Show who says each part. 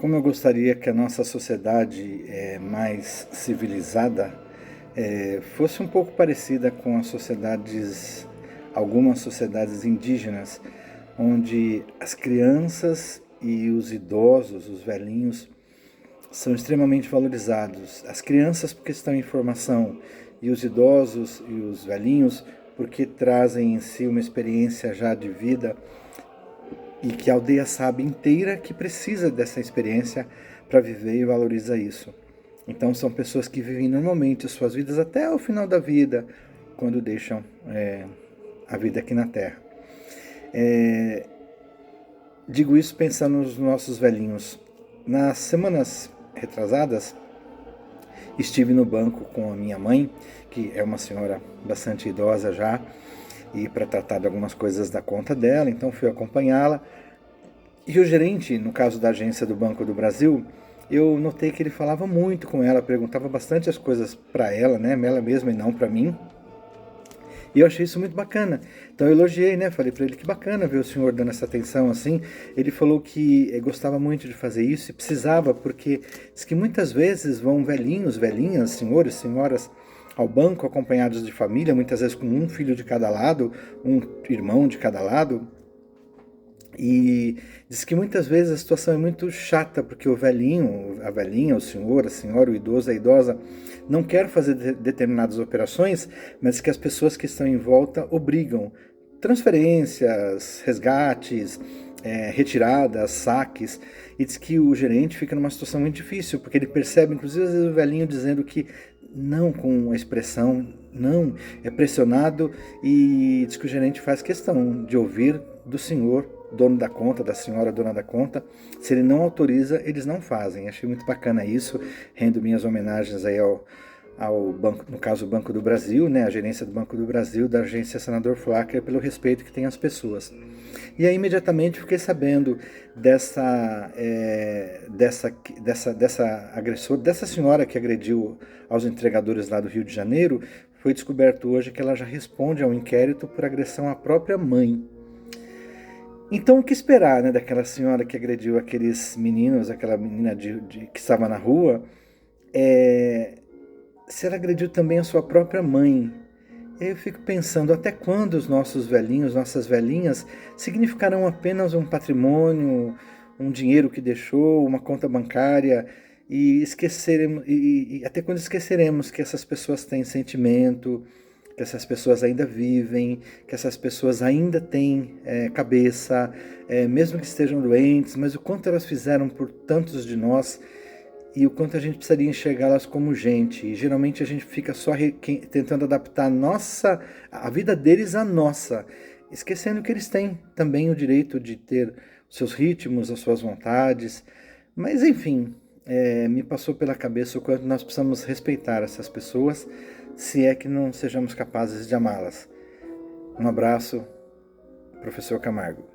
Speaker 1: Como eu gostaria que a nossa sociedade mais civilizada fosse um pouco parecida com as sociedades, algumas sociedades indígenas, onde as crianças e os idosos, os velhinhos, são extremamente valorizados. As crianças porque estão em formação e os idosos e os velhinhos porque trazem em si uma experiência já de vida e que a aldeia sabe inteira que precisa dessa experiência para viver e valoriza isso. Então são pessoas que vivem normalmente as suas vidas até o final da vida, quando deixam a vida aqui na Terra. Digo isso pensando nos nossos velhinhos. Nas semanas retrasadas, estive no banco com a minha mãe, que é uma senhora bastante idosa já, e para tratar de algumas coisas da conta dela, então fui acompanhá-la. E o gerente, no caso da agência do Banco do Brasil, eu notei que ele falava muito com ela, perguntava bastante as coisas para ela, né, ela mesma e não para mim. E eu achei isso muito bacana. Então eu elogiei, né? Falei para ele que bacana ver o senhor dando essa atenção assim. Ele falou que gostava muito de fazer isso e precisava, porque diz que muitas vezes vão velhinhos, velhinhas, senhores, senhoras ao banco acompanhados de família, muitas vezes com um filho de cada lado, um irmão de cada lado. E diz que muitas vezes a situação é muito chata, porque o velhinho, a velhinha, o senhor, a senhora, o idoso, a idosa, não quer fazer determinadas operações, mas que as pessoas que estão em volta obrigam. Transferências, resgates, retiradas, saques. E diz que o gerente fica numa situação muito difícil, porque ele percebe, inclusive, às vezes o velhinho dizendo que não, com a expressão não, é pressionado, e diz que o gerente faz questão de ouvir do senhor, dono da conta, da senhora dona da conta. Se ele não autoriza, eles não fazem. Achei muito bacana isso. Rendo minhas homenagens aí ao banco, no caso o Banco do Brasil, né, a gerência do Banco do Brasil, da agência Senador Flacker, pelo respeito que tem às pessoas. E aí imediatamente fiquei sabendo dessa agressora, dessa senhora que agrediu aos entregadores lá do Rio de Janeiro. Foi descoberto hoje que ela já responde ao inquérito por agressão à própria mãe. Então, o que esperar, né, daquela senhora que agrediu aqueles meninos, aquela menina que estava na rua, se ela agrediu também a sua própria mãe? Eu fico pensando, até quando os nossos velhinhos, nossas velhinhas, significarão apenas um patrimônio, um dinheiro que deixou, uma conta bancária, e esqueceremos, e até quando esqueceremos que essas pessoas têm sentimento, que essas pessoas ainda vivem, que essas pessoas ainda têm cabeça, mesmo que estejam doentes, mas o quanto elas fizeram por tantos de nós e o quanto a gente precisaria enxergá-las como gente. E geralmente a gente fica só tentando adaptar a vida deles à nossa, esquecendo que eles têm também o direito de ter os seus ritmos, as suas vontades. Mas enfim, me passou pela cabeça o quanto nós precisamos respeitar essas pessoas, se é que não sejamos capazes de amá-las. Um abraço, professor Camargo.